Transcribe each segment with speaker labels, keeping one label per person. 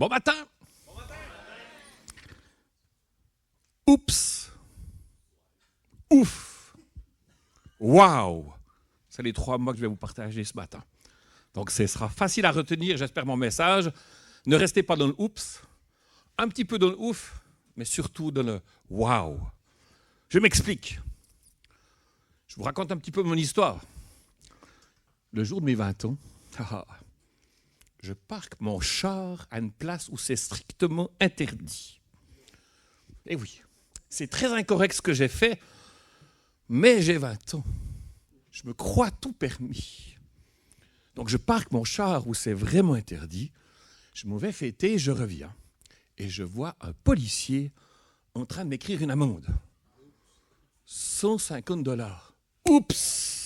Speaker 1: Bon matin. Oups. Ouf. Waouh. C'est les 3 mots que je vais vous partager ce matin. Donc, ce sera facile à retenir, j'espère, mon message. Ne restez pas dans le oups, un petit peu dans le ouf, mais surtout dans le waouh. Je m'explique. Je vous raconte un petit peu mon histoire. Le jour de mes 20 ans, je parque mon char à une place où c'est strictement interdit. Et oui, c'est très incorrect ce que j'ai fait, mais j'ai 20 ans. Je me crois tout permis. Donc je parque mon char où c'est vraiment interdit, je m'en vais fêter, je reviens. Et je vois un policier en train de m'écrire une amende. 150$. Oups!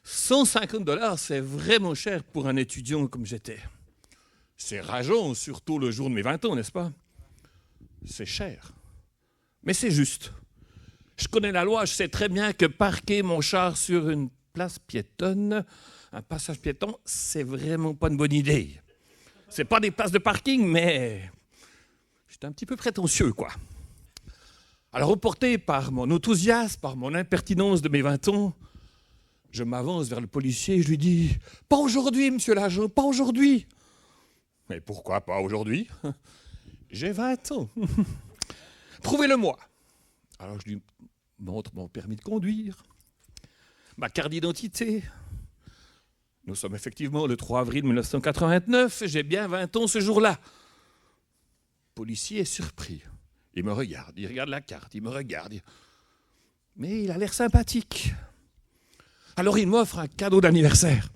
Speaker 1: 150$, c'est vraiment cher pour un étudiant comme j'étais. C'est rageant, surtout le jour de mes 20 ans, n'est-ce pas? C'est cher. Mais c'est juste. Je connais la loi, je sais très bien que parquer mon char sur une place piétonne, un passage piéton, c'est vraiment pas une bonne idée. C'est pas des places de parking, mais j'étais un petit peu prétentieux, quoi. Alors, reporté par mon enthousiasme, par mon impertinence de mes 20 ans, je m'avance vers le policier et je lui dis « Pas aujourd'hui, monsieur l'agent, pas aujourd'hui !» « Mais pourquoi pas aujourd'hui ?»« J'ai 20 ans. Prouvez-le-moi. » Alors, je lui montre mon permis de conduire, ma carte d'identité. Nous sommes effectivement le 3 avril 1989, j'ai bien 20 ans ce jour-là. Le policier est surpris. Il me regarde, il regarde la carte, il me regarde. Mais il a l'air sympathique. Alors il m'offre un cadeau d'anniversaire.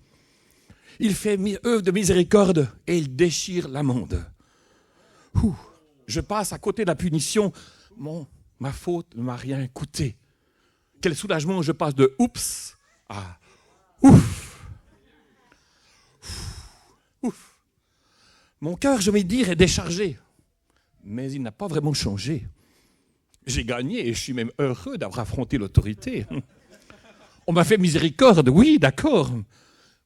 Speaker 1: Il fait œuvre de miséricorde et il déchire l'amende. Je passe à côté de la punition. Ma faute ne m'a rien coûté. Quel soulagement, je passe de oups à ouf. Ouf. Mon cœur, je vais dire, est déchargé. Mais il n'a pas vraiment changé. J'ai gagné et je suis même heureux d'avoir affronté l'autorité. On m'a fait miséricorde, oui, d'accord.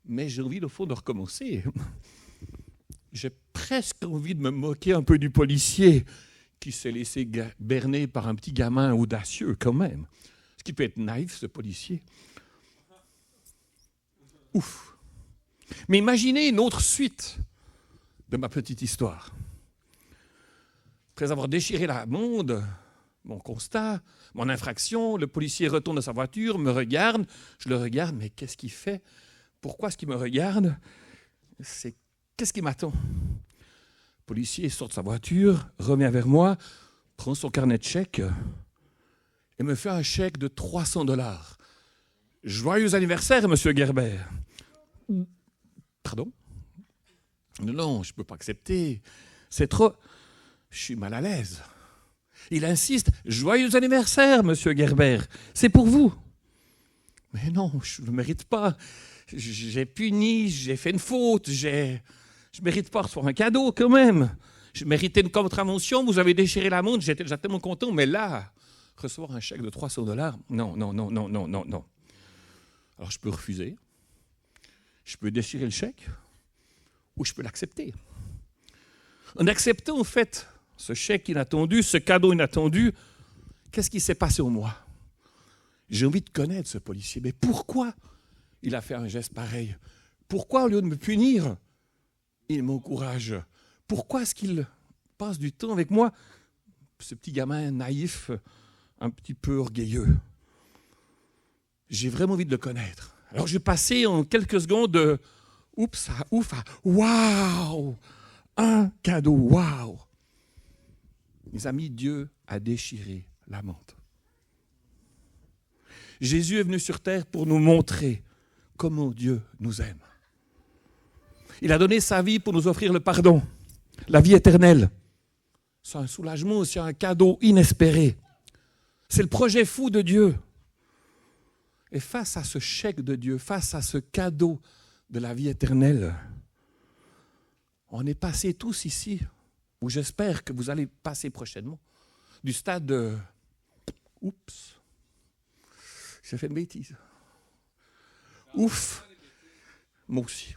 Speaker 1: Mais j'ai envie, au fond, de recommencer. J'ai presque envie de me moquer un peu du policier qui s'est laissé berner par un petit gamin audacieux quand même. Ce qui peut être naïf, ce policier. Ouf. Mais imaginez une autre suite de ma petite histoire. Après avoir déchiré l'amende, mon constat, mon infraction, le policier retourne dans sa voiture, me regarde, je le regarde, mais qu'est-ce qu'il fait? Pourquoi est-ce qu'il me regarde? Qu'est-ce qui m'attend? Le policier sort de sa voiture, revient vers moi, prend son carnet de chèques et me fait un chèque de 300$. Joyeux anniversaire, monsieur Gerber. Pardon? Non, je ne peux pas accepter. C'est trop... Je suis mal à l'aise. Il insiste. Joyeux anniversaire, monsieur Gerber. C'est pour vous. Mais non, je ne le mérite pas. J'ai puni, j'ai fait une faute. Je ne mérite pas de recevoir un cadeau quand même. Je méritais une contravention. Vous avez déchiré la montre. J'étais déjà tellement content. Mais là, recevoir un chèque de 300$, non. Alors je peux refuser. Je peux déchirer le chèque. Ou je peux l'accepter. En acceptant, en fait, ce chèque inattendu, ce cadeau inattendu, qu'est-ce qui s'est passé en moi? J'ai envie de connaître ce policier. Mais pourquoi il a fait un geste pareil? Pourquoi, au lieu de me punir, il m'encourage? Pourquoi est-ce qu'il passe du temps avec moi? Ce petit gamin naïf, un petit peu orgueilleux. J'ai vraiment envie de le connaître. Alors je vais passer en quelques secondes de oups à ouf à waouh! Un cadeau, waouh! Mes amis, Dieu a déchiré l'amende. Jésus est venu sur terre pour nous montrer comment Dieu nous aime. Il a donné sa vie pour nous offrir le pardon, la vie éternelle. C'est un soulagement, c'est un cadeau inespéré. C'est le projet fou de Dieu. Et face à ce chèque de Dieu, face à ce cadeau de la vie éternelle, on est passés tous ici, ou j'espère que vous allez passer prochainement, du stade de « Oups, j'ai fait une bêtise. Ouf, moi aussi.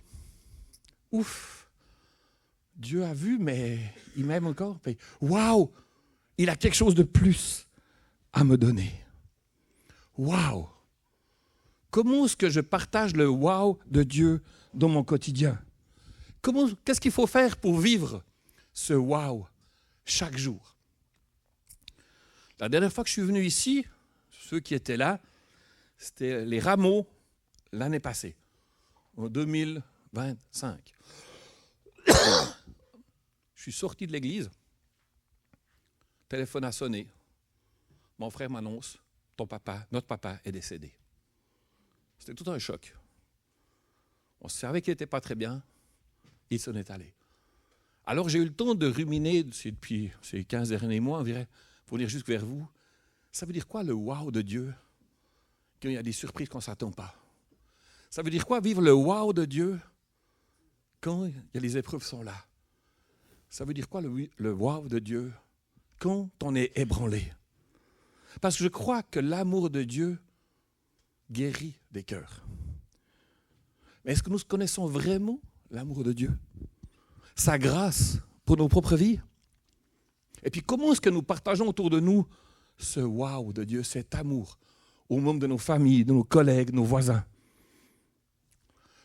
Speaker 1: Ouf, Dieu a vu, mais il m'aime encore. Waouh! Il a quelque chose de plus à me donner. Waouh! Comment est-ce que je partage le waouh de Dieu dans mon quotidien? Qu'est-ce qu'il faut faire pour vivre ce waouh chaque jour? La dernière fois que je suis venu ici, ceux qui étaient là, c'était les rameaux l'année passée, en 2025. Je suis sorti de l'église, le téléphone a sonné. Mon frère m'annonce, notre papa est décédé. C'était tout un choc. On savait qu'il n'était pas très bien, il s'en est allé. Alors j'ai eu le temps de ruminer depuis ces 15 derniers mois, on dirait, pour venir jusque vers vous. Ça veut dire quoi le wow de Dieu quand il y a des surprises qu'on ne s'attend pas? Ça veut dire quoi vivre le wow de Dieu quand les épreuves sont là? Ça veut dire quoi le wow de Dieu quand on est ébranlé? Parce que je crois que l'amour de Dieu guérit des cœurs. Mais est-ce que nous connaissons vraiment l'amour de Dieu? Sa grâce pour nos propres vies? Et puis comment est-ce que nous partageons autour de nous ce wow de Dieu, cet amour, aux membres de nos familles, de nos collègues, nos voisins?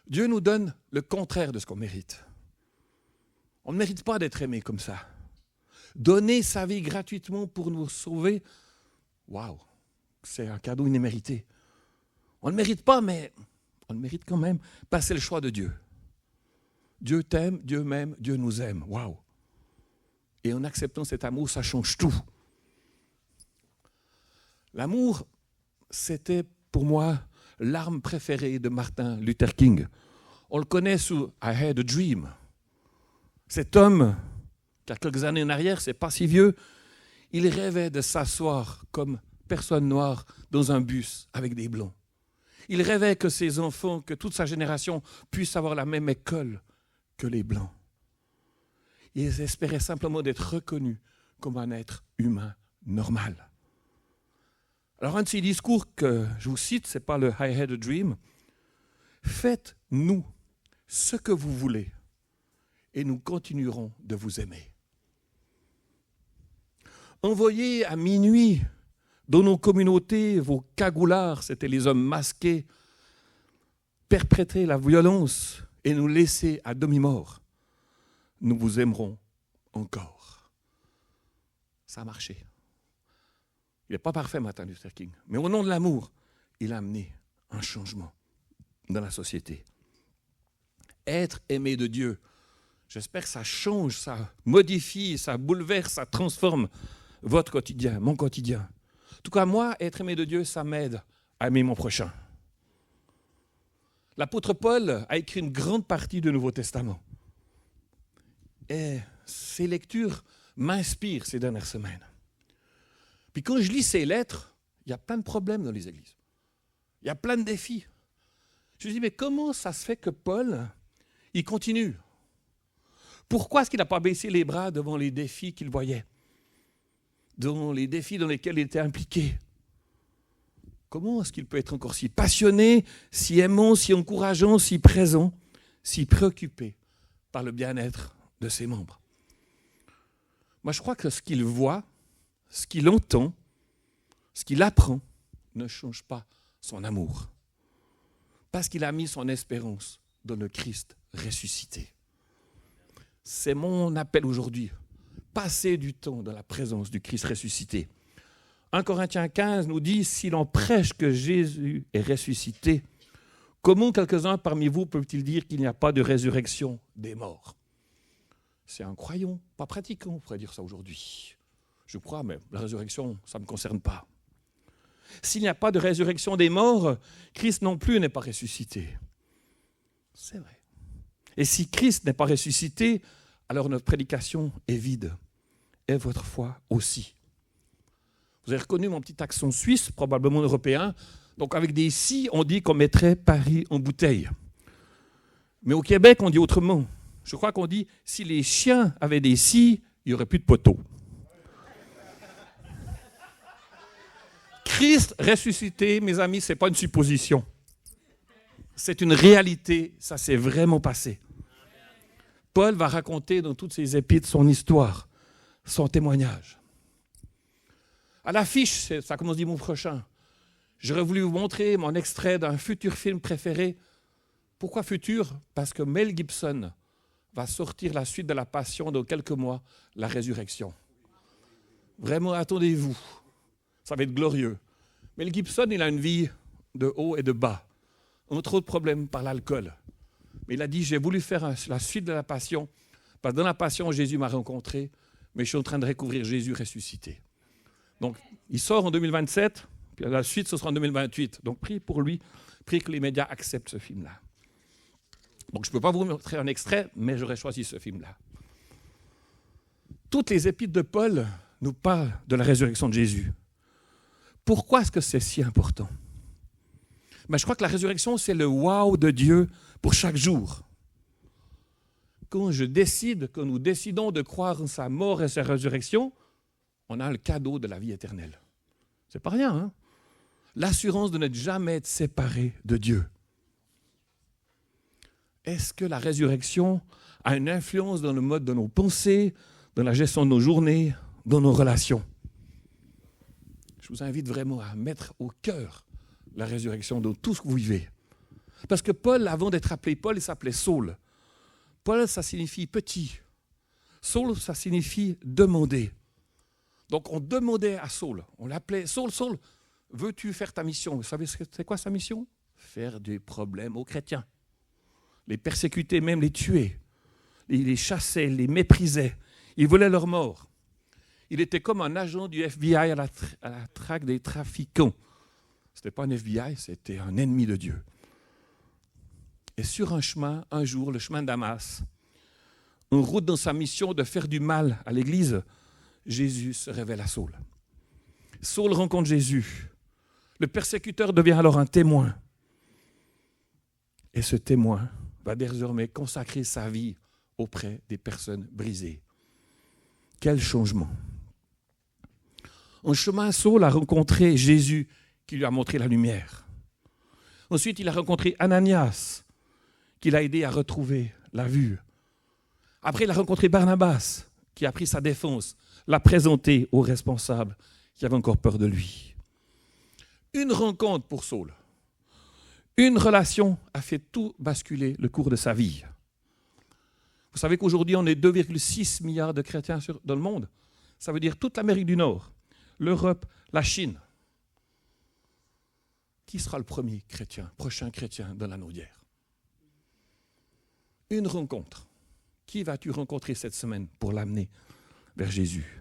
Speaker 1: Dieu nous donne le contraire de ce qu'on mérite. On ne mérite pas d'être aimé comme ça. Donner sa vie gratuitement pour nous sauver, waouh, c'est un cadeau inémérité. On ne mérite pas, mais on le mérite quand même, parce que c'est le choix de Dieu. Dieu t'aime, Dieu m'aime, Dieu nous aime. Waouh! Et en acceptant cet amour, ça change tout. L'amour, c'était pour moi l'arme préférée de Martin Luther King. On le connaît sous I Had a Dream. Cet homme, qui a quelques années en arrière, c'est pas si vieux, il rêvait de s'asseoir comme personne noire dans un bus avec des blancs. Il rêvait que ses enfants, que toute sa génération puisse avoir la même école que les blancs. Il espérait simplement d'être reconnu comme un être humain normal. Alors un de ces discours que je vous cite, ce n'est pas le I Had a Dream. Faites-nous ce que vous voulez et nous continuerons de vous aimer. Envoyez à minuit dans nos communautés vos cagoulards, c'était les hommes masqués, perpétrer la violence et nous laisser à demi-mort. Nous vous aimerons encore. Ça a marché. Il n'est pas parfait, Martin Luther King, mais au nom de l'amour, il a amené un changement dans la société. Être aimé de Dieu, j'espère que ça change, ça modifie, ça bouleverse, ça transforme votre quotidien, mon quotidien. En tout cas, moi, être aimé de Dieu, ça m'aide à aimer mon prochain. L'apôtre Paul a écrit une grande partie du Nouveau Testament. Et ces lectures m'inspirent ces dernières semaines. Puis quand je lis ces lettres, il y a plein de problèmes dans les églises. Il y a plein de défis. Je me dis, mais comment ça se fait que Paul, il continue? Pourquoi est-ce qu'il n'a pas baissé les bras devant les défis qu'il voyait? Dans les défis dans lesquels il était impliqué? Comment est-ce qu'il peut être encore si passionné, si aimant, si encourageant, si présent, si préoccupé par le bien-être de ses membres? Moi, je crois que ce qu'il voit, ce qu'il entend, ce qu'il apprend, ne change pas son amour. Parce qu'il a mis son espérance dans le Christ ressuscité. C'est mon appel aujourd'hui. Passer du temps dans la présence du Christ ressuscité. 1 Corinthiens 15 nous dit, si l'on prêche que Jésus est ressuscité, comment quelques-uns parmi vous peuvent-ils dire qu'il n'y a pas de résurrection des morts? C'est un croyant, pas pratiquant, on pourrait dire ça aujourd'hui. Je crois, mais la résurrection, ça ne me concerne pas. S'il n'y a pas de résurrection des morts, Christ non plus n'est pas ressuscité. C'est vrai. Et si Christ n'est pas ressuscité, alors notre prédication est vide. Et votre foi aussi. Vous avez reconnu mon petit accent suisse, probablement européen. Donc avec des si, on dit qu'on mettrait Paris en bouteille. Mais au Québec, on dit autrement. Je crois qu'on dit, si les chiens avaient des si, il n'y aurait plus de poteaux. Christ ressuscité, mes amis, ce n'est pas une supposition. C'est une réalité, ça s'est vraiment passé. Paul va raconter dans toutes ses épîtres son histoire, son témoignage. À l'affiche, ça commence dimanche prochain. J'aurais voulu vous montrer mon extrait d'un futur film préféré. Pourquoi futur? Parce que Mel Gibson va sortir la suite de La Passion dans quelques mois, La Résurrection. Vraiment, attendez-vous. Ça va être glorieux. Mel Gibson, il a une vie de haut et de bas. Entre autres problèmes par l'alcool. Mais il a dit, j'ai voulu faire la suite de La Passion, parce que dans La Passion, Jésus m'a rencontré, mais je suis en train de découvrir Jésus ressuscité. Donc, il sort en 2027, puis la suite, ce sera en 2028. Donc, priez pour lui, priez que les médias acceptent ce film-là. Donc, je ne peux pas vous montrer un extrait, mais j'aurais choisi ce film-là. Toutes les épîtres de Paul nous parlent de la résurrection de Jésus. Pourquoi est-ce que c'est si important? Je crois que la résurrection, c'est le wow de Dieu pour chaque jour. Quand nous décidons de croire en sa mort et sa résurrection, on a le cadeau de la vie éternelle. C'est pas rien, hein? L'assurance de ne jamais être séparé de Dieu. Est-ce que la résurrection a une influence dans le mode de nos pensées, dans la gestion de nos journées, dans nos relations? Je vous invite vraiment à mettre au cœur la résurrection dans tout ce que vous vivez. Parce que Paul, avant d'être appelé Paul, il s'appelait Saul. Paul, ça signifie petit. Saul, ça signifie demander. Donc on demandait à Saul, on l'appelait Saul, Saul, veux-tu faire ta mission? Vous savez c'est quoi sa mission? Faire des problèmes aux chrétiens. Les persécuter, même les tuer. Il les chassait, les méprisait. Il voulait leur mort. Il était comme un agent du FBI à la traque des trafiquants. Ce n'était pas un FBI, c'était un ennemi de Dieu. Et sur un chemin, un jour, le chemin de Damas, en route dans sa mission de faire du mal à l'Église, Jésus se révèle à Saul. Saul rencontre Jésus. Le persécuteur devient alors un témoin. Et ce témoin va désormais consacrer sa vie auprès des personnes brisées. Quel changement! En chemin, Saul a rencontré Jésus qui lui a montré la lumière. Ensuite, il a rencontré Ananias qui l'a aidé à retrouver la vue. Après, il a rencontré Barnabas qui a pris sa défense, l'a présenté aux responsables qui avaient encore peur de lui. Une rencontre pour Saul. Une relation a fait tout basculer le cours de sa vie. Vous savez qu'aujourd'hui, on est 2,6 milliards de chrétiens dans le monde. Ça veut dire toute l'Amérique du Nord, l'Europe, la Chine. Qui sera le premier chrétien, prochain chrétien dans la naudière? Une rencontre. Qui vas-tu rencontrer cette semaine pour l'amener vers Jésus?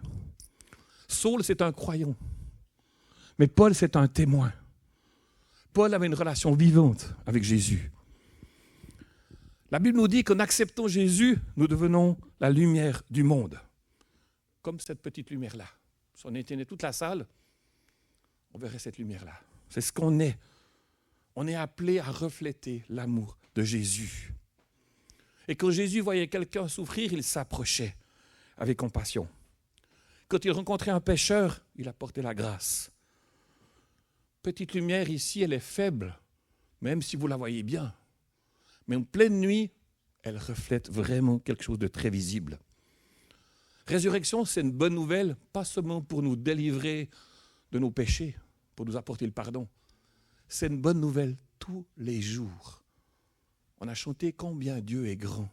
Speaker 1: Saul, c'est un croyant. Mais Paul, c'est un témoin. Paul avait une relation vivante avec Jésus. La Bible nous dit qu'en acceptant Jésus, nous devenons la lumière du monde. Comme cette petite lumière-là. Si on éteignait toute la salle, on verrait cette lumière-là. C'est ce qu'on est. On est appelé à refléter l'amour de Jésus. Et quand Jésus voyait quelqu'un souffrir, il s'approchait avec compassion. Quand il rencontrait un pécheur, il apportait la grâce. Petite lumière ici, elle est faible, même si vous la voyez bien. Mais en pleine nuit, elle reflète vraiment quelque chose de très visible. Résurrection, c'est une bonne nouvelle, pas seulement pour nous délivrer de nos péchés, pour nous apporter le pardon. C'est une bonne nouvelle tous les jours. On a chanté combien Dieu est grand.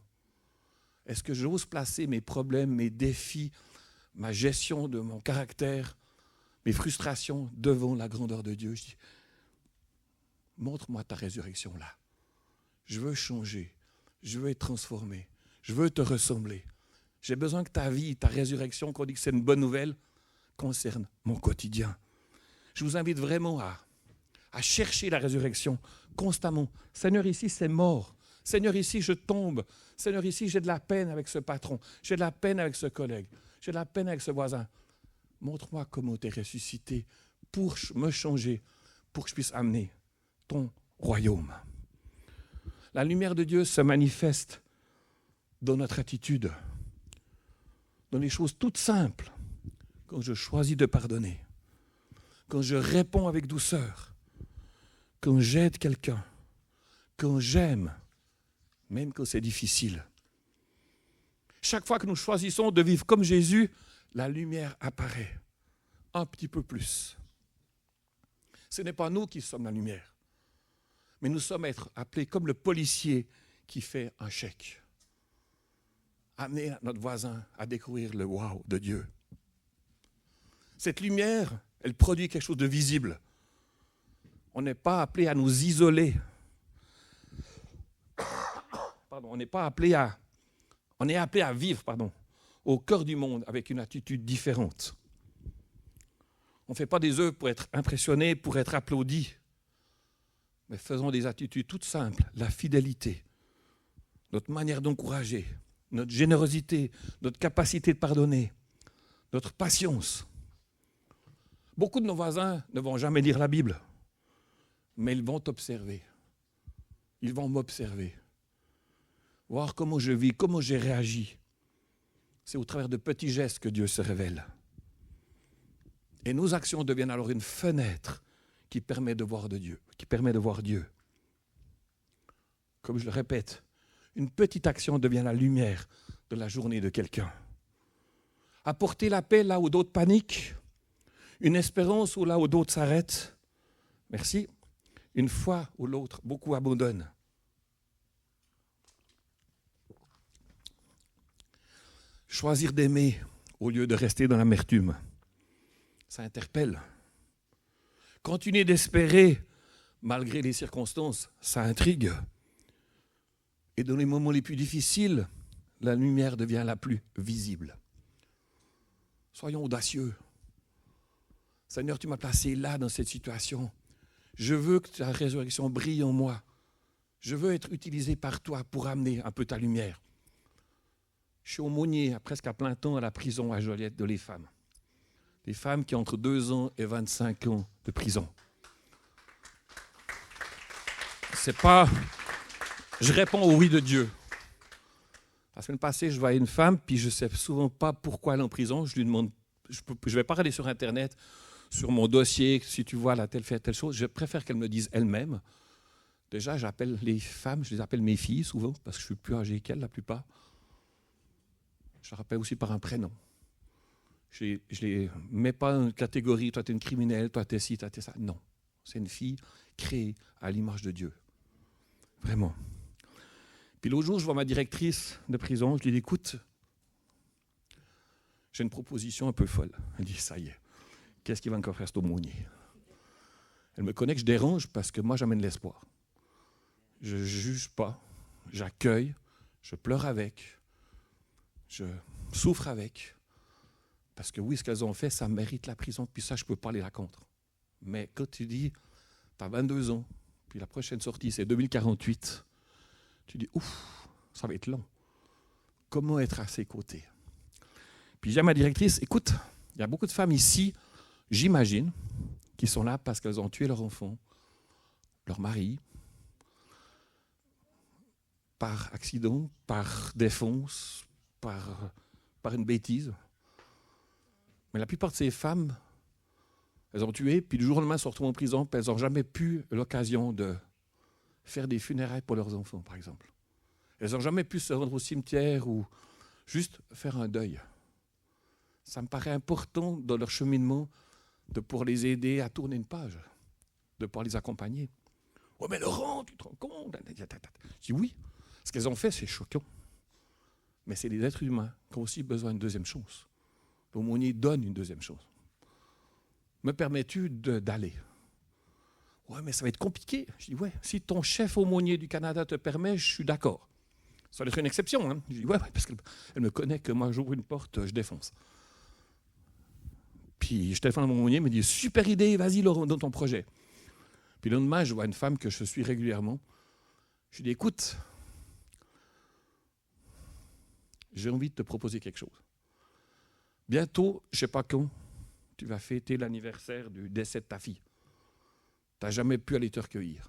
Speaker 1: Est-ce que j'ose placer mes problèmes, mes défis, ma gestion de mon caractère, mes frustrations devant la grandeur de Dieu? Je dis, montre-moi ta résurrection là. Je veux changer, je veux être transformé, je veux te ressembler. J'ai besoin que ta vie, ta résurrection, qu'on dit que c'est une bonne nouvelle, concerne mon quotidien. Je vous invite vraiment à chercher la résurrection constamment. Seigneur, ici, c'est mort. Seigneur, ici, je tombe. Seigneur, ici, j'ai de la peine avec ce patron. J'ai de la peine avec ce collègue. J'ai de la peine avec ce voisin. Montre-moi comment tu es ressuscité pour me changer, pour que je puisse amener ton royaume. La lumière de Dieu se manifeste dans notre attitude, dans les choses toutes simples. Quand je choisis de pardonner, quand je réponds avec douceur, quand j'aide quelqu'un, quand j'aime, même quand c'est difficile. Chaque fois que nous choisissons de vivre comme Jésus, la lumière apparaît un petit peu plus. Ce n'est pas nous qui sommes la lumière, mais nous sommes appelés comme le policier qui fait un chèque. Amener notre voisin à découvrir le wow de Dieu. Cette lumière, elle produit quelque chose de visible. On n'est pas appelé à nous isoler. On est appelé à vivre au cœur du monde avec une attitude différente. On ne fait pas des œuvres pour être impressionnés, pour être applaudis, mais faisons des attitudes toutes simples, la fidélité, notre manière d'encourager, notre générosité, notre capacité de pardonner, notre patience. Beaucoup de nos voisins ne vont jamais lire la Bible, mais ils vont t'observer. Ils vont m'observer. Voir comment je vis, comment j'ai réagi. C'est au travers de petits gestes que Dieu se révèle. Et nos actions deviennent alors une fenêtre qui permet de voir Dieu. Comme je le répète, une petite action devient la lumière de la journée de quelqu'un. Apporter la paix là où d'autres paniquent, une espérance où là où d'autres s'arrêtent. Merci. Une foi où l'autre beaucoup abandonne. Choisir d'aimer au lieu de rester dans l'amertume. Ça interpelle. Continuer d'espérer malgré les circonstances, ça intrigue. Et dans les moments les plus difficiles, la lumière devient la plus visible. Soyons audacieux. Seigneur, tu m'as placé là dans cette situation. Je veux que ta résurrection brille en moi. Je veux être utilisé par toi pour amener un peu ta lumière. Je suis aumônier presque à plein temps à la prison à Joliette de les femmes. Les femmes qui ont entre 2 ans et 25 ans de prison. C'est pas... Je réponds au oui de Dieu. La semaine passée, je vois une femme, puis je ne sais souvent pas pourquoi elle est en prison. Je lui demande, je ne vais pas regarder sur Internet, sur mon dossier, si tu vois là, telle fait telle chose. Je préfère qu'elle me dise elle-même. Déjà, j'appelle les femmes, je les appelle mes filles souvent, parce que je suis plus âgé qu'elles, la plupart. Je les rappelle aussi par un prénom. Je ne les mets pas dans une catégorie, toi tu es une criminelle, toi tu es ci, toi tu es ça. Non, c'est une fille créée à l'image de Dieu. Vraiment. Puis l'autre jour, je vois ma directrice de prison, je lui dis, écoute, j'ai une proposition un peu folle. Elle dit, ça y est, qu'est-ce qu'il va encore faire cet aumônier? Elle me connaît que je dérange parce que moi j'amène l'espoir. Je ne juge pas, j'accueille, je pleure avec, je souffre avec. Parce que oui, ce qu'elles ont fait, ça mérite la prison, puis ça, je ne peux pas les la contre. Mais quand tu dis, tu as 22 ans, puis la prochaine sortie, c'est 2048, tu dis, ouf, ça va être long. Comment être à ses côtés? Puis j'ai ma directrice, écoute, il y a beaucoup de femmes ici, j'imagine, qui sont là parce qu'elles ont tué leur enfant, leur mari, par accident, par défense, par une bêtise. Mais la plupart de ces femmes, elles ont tué, puis du jour au lendemain, elles se retrouvent en prison, puis elles n'ont jamais pu l'occasion de faire des funérailles pour leurs enfants, par exemple. Elles n'ont jamais pu se rendre au cimetière ou juste faire un deuil. Ça me paraît important dans leur cheminement de pouvoir les aider à tourner une page, de pouvoir les accompagner. « Oh mais Laurent, tu te rends compte ?» Je dis oui, ce qu'elles ont fait, c'est choquant. Mais c'est des êtres humains qui ont aussi besoin d'une deuxième chance. L'aumônier donne une deuxième chance. Me permets-tu d'aller? Ouais, mais ça va être compliqué. Je dis, ouais, si ton chef aumônier du Canada te permet, je suis d'accord. Ça doit être une exception. Hein. Je dis, ouais, parce qu'elle me connaît que moi, j'ouvre une porte, je défonce. Puis je téléphone à mon aumônier, il me dit, super idée, vas-y, Laurent, dans ton projet. Puis le lendemain, je vois une femme que je suis régulièrement. Je lui dis, écoute, j'ai envie de te proposer quelque chose. Bientôt, je ne sais pas quand, tu vas fêter l'anniversaire du décès de ta fille. Tu n'as jamais pu aller te recueillir.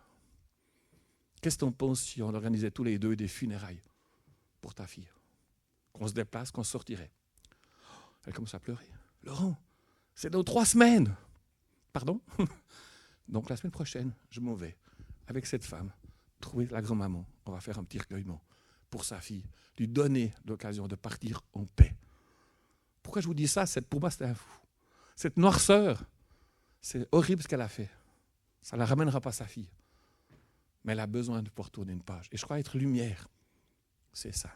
Speaker 1: Qu'est-ce que tu en penses si on organisait tous les deux des funérailles pour ta fille? Qu'on se déplace, qu'on sortirait. Elle commence à pleurer. Laurent, c'est dans 3 semaines. Pardon? Donc la semaine prochaine, je m'en vais avec cette femme, trouver la grand-maman. On va faire un petit recueillement pour sa fille, lui donner l'occasion de partir en paix. Pourquoi je vous dis ça? Pour moi, c'est un fou. Cette noirceur, c'est horrible ce qu'elle a fait. Ça ne la ramènera pas sa fille. Mais elle a besoin de pouvoir tourner une page. Et je crois être lumière, c'est ça.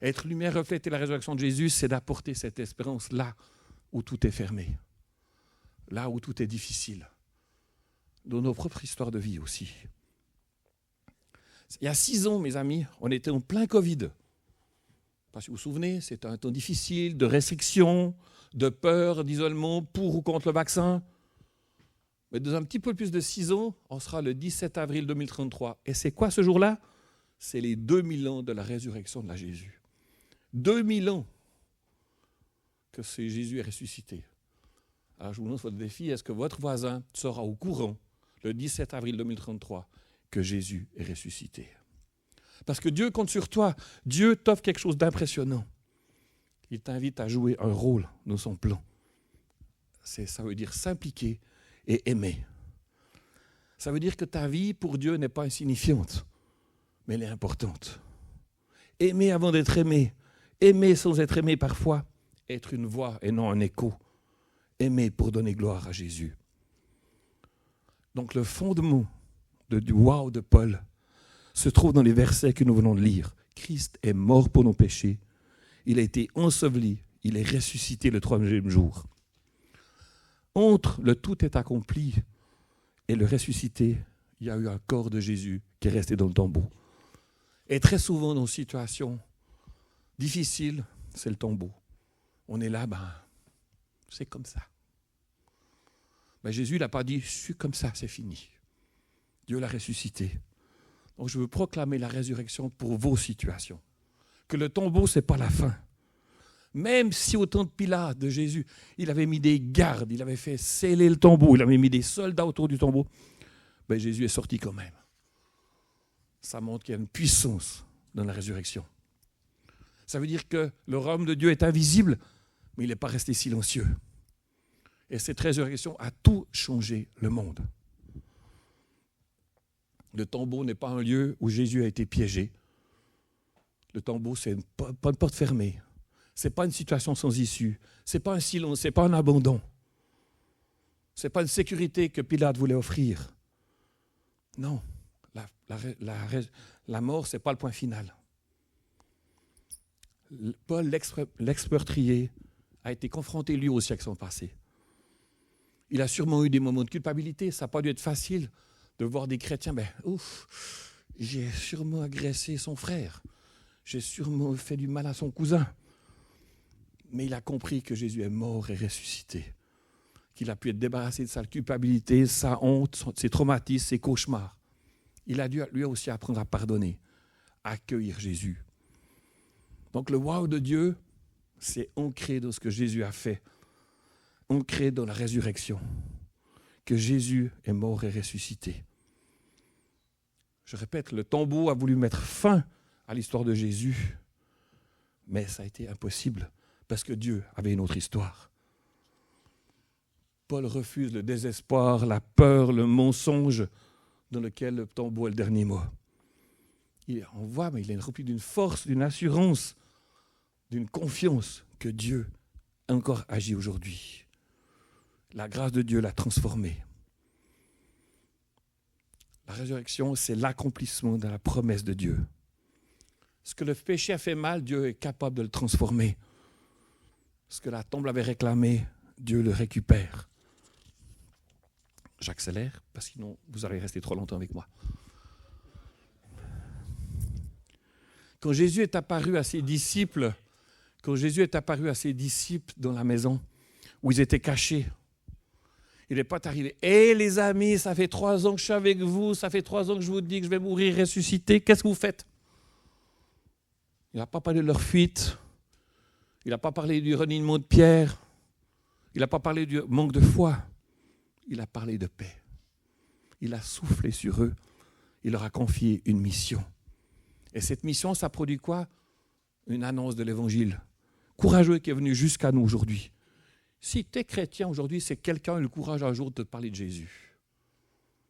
Speaker 1: Être lumière, refléter la résurrection de Jésus, c'est d'apporter cette espérance là où tout est fermé, là où tout est difficile, dans nos propres histoires de vie aussi. Il y a 6 ans, mes amis, on était en plein Covid. Je ne sais pas si vous vous souvenez, c'était un temps difficile, de restrictions, de peur, d'isolement, pour ou contre le vaccin. Mais dans un petit peu plus de 6 ans, on sera le 17 avril 2033. Et c'est quoi ce jour-là? C'est les 2000 ans de la résurrection de la Jésus. 2000 ans que Jésus est ressuscité. Alors je vous lance votre défi, est-ce que votre voisin sera au courant le 17 avril 2033 que Jésus est ressuscité? Parce que Dieu compte sur toi. Dieu t'offre quelque chose d'impressionnant. Il t'invite à jouer un rôle dans son plan. Ça veut dire s'impliquer et aimer. Ça veut dire que ta vie pour Dieu n'est pas insignifiante, mais elle est importante. Aimer avant d'être aimé. Aimer sans être aimé parfois. Être une voix et non un écho. Aimer pour donner gloire à Jésus. Donc le fondement du wow de Paul se trouve dans les versets que nous venons de lire. Christ est mort pour nos péchés. Il a été enseveli. Il est ressuscité le 3e jour. Entre le tout est accompli et le ressuscité, il y a eu un corps de Jésus qui est resté dans le tombeau. Et très souvent, dans une situation difficile, c'est le tombeau. On est là, c'est comme ça. Mais Jésus n'a pas dit, je suis comme ça, c'est fini. Dieu l'a ressuscité. Donc je veux proclamer la résurrection pour vos situations. Que le tombeau, ce n'est pas la fin. Même si au temps de Pilate, de Jésus, il avait mis des gardes, il avait fait sceller le tombeau, il avait mis des soldats autour du tombeau, Jésus est sorti quand même. Ça montre qu'il y a une puissance dans la résurrection. Ça veut dire que le royaume de Dieu est invisible, mais il n'est pas resté silencieux. Et cette résurrection a tout changé le monde. Le tombeau n'est pas un lieu où Jésus a été piégé. Le tombeau, c'est pas une porte fermée. Ce n'est pas une situation sans issue. Ce n'est pas un silence, ce n'est pas un abandon. Ce n'est pas une sécurité que Pilate voulait offrir. Non, la mort, ce n'est pas le point final. Paul, l'ex-meurtrier, a été confronté lui aussi avec son passé. Il a sûrement eu des moments de culpabilité. Ça n'a pas dû être facile de voir des chrétiens. J'ai sûrement agressé son frère. J'ai sûrement fait du mal à son cousin. Mais il a compris que Jésus est mort et ressuscité. Qu'il a pu être débarrassé de sa culpabilité, sa honte, ses traumatismes, ses cauchemars. Il a dû lui aussi apprendre à pardonner, à accueillir Jésus. Donc le wow de Dieu, c'est ancré dans ce que Jésus a fait, ancré dans la résurrection, que Jésus est mort et ressuscité. Je répète, le tombeau a voulu mettre fin à l'histoire de Jésus, mais ça a été impossible parce que Dieu avait une autre histoire. Paul refuse le désespoir, la peur, le mensonge dans lequel le tombeau est le dernier mot. On voit, mais il est rempli d'une force, d'une assurance, d'une confiance que Dieu a encore agi aujourd'hui. La grâce de Dieu l'a transformé. La résurrection, c'est l'accomplissement de la promesse de Dieu. Ce que le péché a fait mal, Dieu est capable de le transformer. Ce que la tombe avait réclamé, Dieu le récupère. J'accélère, parce que sinon vous allez rester trop longtemps avec moi. Quand Jésus est apparu à ses disciples dans la maison où ils étaient cachés, il n'est pas arrivé. « Hé les amis, ça fait 3 ans que je suis avec vous, ça fait 3 ans que je vous dis que je vais mourir, ressusciter, qu'est-ce que vous faites ?» Il n'a pas parlé de leur fuite, il n'a pas parlé du reniement de Pierre, il n'a pas parlé du manque de foi, il a parlé de paix. Il a soufflé sur eux, il leur a confié une mission. Et cette mission, ça produit quoi? Une annonce de l'évangile. Courageux qui est venu jusqu'à nous aujourd'hui. Si tu es chrétien aujourd'hui, c'est quelqu'un qui a eu le courage un jour de te parler de Jésus.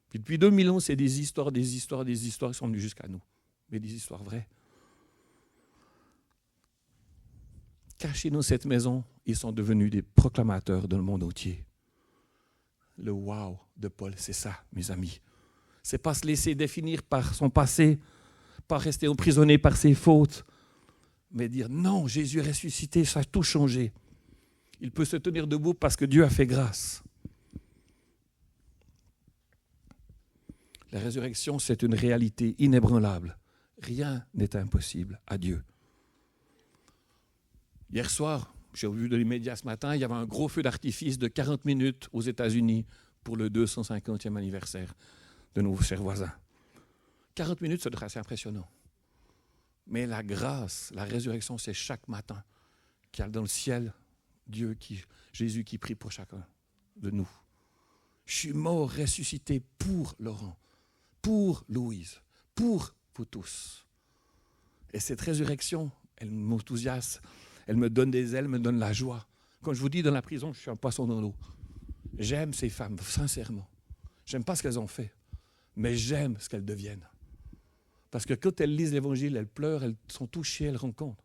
Speaker 1: Puis depuis 2000 ans, c'est des histoires qui sont venues jusqu'à nous. Mais des histoires vraies. cachés dans cette maison, ils sont devenus des proclamateurs dans le monde entier. Le wow de Paul, c'est ça, mes amis. C'est pas se laisser définir par son passé, pas rester emprisonné par ses fautes, mais dire non, Jésus est ressuscité, ça a tout changé. Il peut se tenir debout parce que Dieu a fait grâce. La résurrection, c'est une réalité inébranlable. Rien n'est impossible à Dieu. Hier soir, j'ai vu dans les médias ce matin, il y avait un gros feu d'artifice de 40 minutes aux États-Unis pour le 250e anniversaire de nos chers voisins. 40 minutes, ça doit être assez impressionnant. Mais la grâce, la résurrection, c'est chaque matin qu'il y a dans le ciel Jésus qui prie pour chacun de nous. Je suis mort, ressuscité pour Laurent, pour Louise, pour vous tous. Et cette résurrection, elle m'enthousiasme, elle me donne des ailes, me donne la joie. Quand je vous dis dans la prison, je suis un poisson dans l'eau. J'aime ces femmes, sincèrement. J'aime pas ce qu'elles ont fait, mais j'aime ce qu'elles deviennent. Parce que quand elles lisent l'Évangile, elles pleurent, elles sont touchées, elles rencontrent.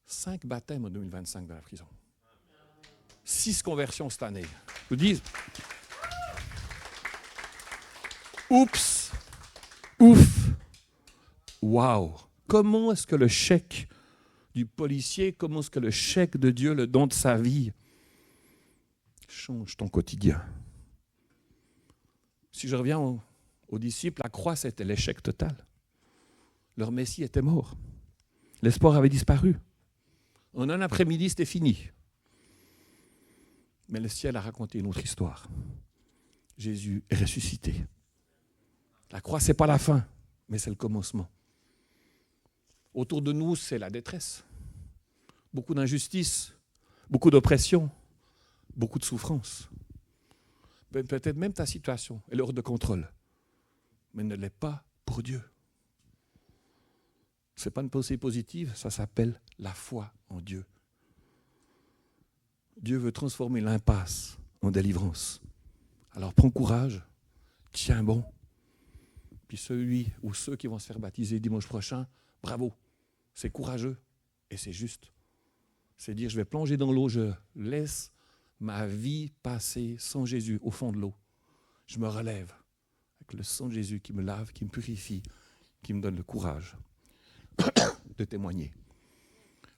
Speaker 1: 5 baptêmes en 2025 dans la prison. 6 conversions cette année. Je vous dis, oups, ouf, waouh. Comment est-ce que le chèque du policier, comment est-ce que le chèque de Dieu, le don de sa vie, change ton quotidien? Si je reviens aux disciples, la croix, c'était l'échec total. Leur Messie était mort. L'espoir avait disparu. En un après-midi, c'était fini. Mais le ciel a raconté une autre histoire. Jésus est ressuscité. La croix, ce n'est pas la fin, mais c'est le commencement. Autour de nous, c'est la détresse. Beaucoup d'injustice, beaucoup d'oppression, beaucoup de souffrance. Peut-être même ta situation est hors de contrôle, mais ne l'est pas pour Dieu. Ce n'est pas une pensée positive, ça s'appelle la foi en Dieu. Dieu veut transformer l'impasse en délivrance. Alors prends courage, tiens bon. Puis celui ou ceux qui vont se faire baptiser dimanche prochain, bravo, c'est courageux et c'est juste. C'est dire je vais plonger dans l'eau, je laisse ma vie passer sans Jésus au fond de l'eau. Je me relève avec le sang de Jésus qui me lave, qui me purifie, qui me donne le courage de témoigner.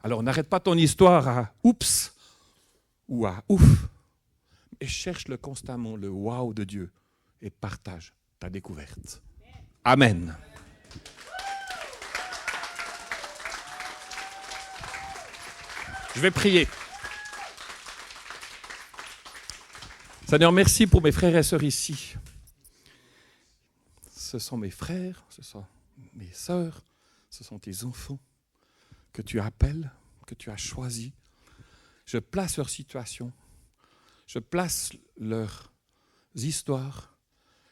Speaker 1: Alors n'arrête pas ton histoire à oups ou à ouf, et cherche-le constamment, le wow de Dieu, et partage ta découverte. Amen. Je vais prier. Seigneur, merci pour mes frères et sœurs ici. Ce sont mes frères, ce sont mes sœurs, ce sont tes enfants que tu appelles, que tu as choisis. Je place leur situation, je place leurs histoires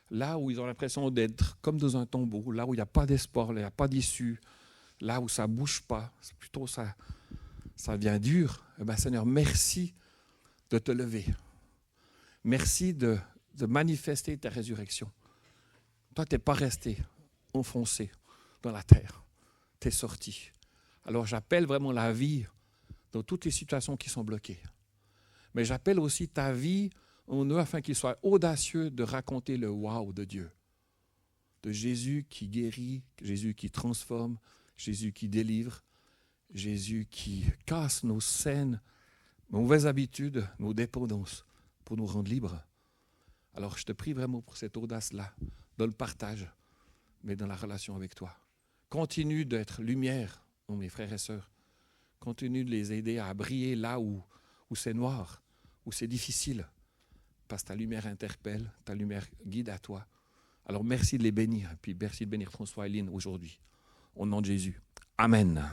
Speaker 1: là où ils ont l'impression d'être comme dans un tombeau, là où il n'y a pas d'espoir, là où il n'y a pas d'issue, là où ça ne bouge pas, c'est plutôt ça devient dur. Eh bien, Seigneur, merci de te lever. Merci de manifester ta résurrection. Toi, tu n'es pas resté enfoncé dans la terre. Tu es sorti. Alors, j'appelle vraiment la vie dans toutes les situations qui sont bloquées. Mais j'appelle aussi ta vie en eux afin qu'ils soient audacieux de raconter le wow de Dieu. De Jésus qui guérit, Jésus qui transforme, Jésus qui délivre, Jésus qui casse nos saines, nos mauvaises habitudes, nos dépendances pour nous rendre libres. Alors je te prie vraiment pour cette audace-là, dans le partage, mais dans la relation avec toi. Continue d'être lumière, mes frères et sœurs. Continue de les aider à briller là où c'est noir, où c'est difficile. Parce que ta lumière interpelle, ta lumière guide à toi. Alors merci de les bénir, puis merci de bénir François et Lynn aujourd'hui. Au nom de Jésus. Amen.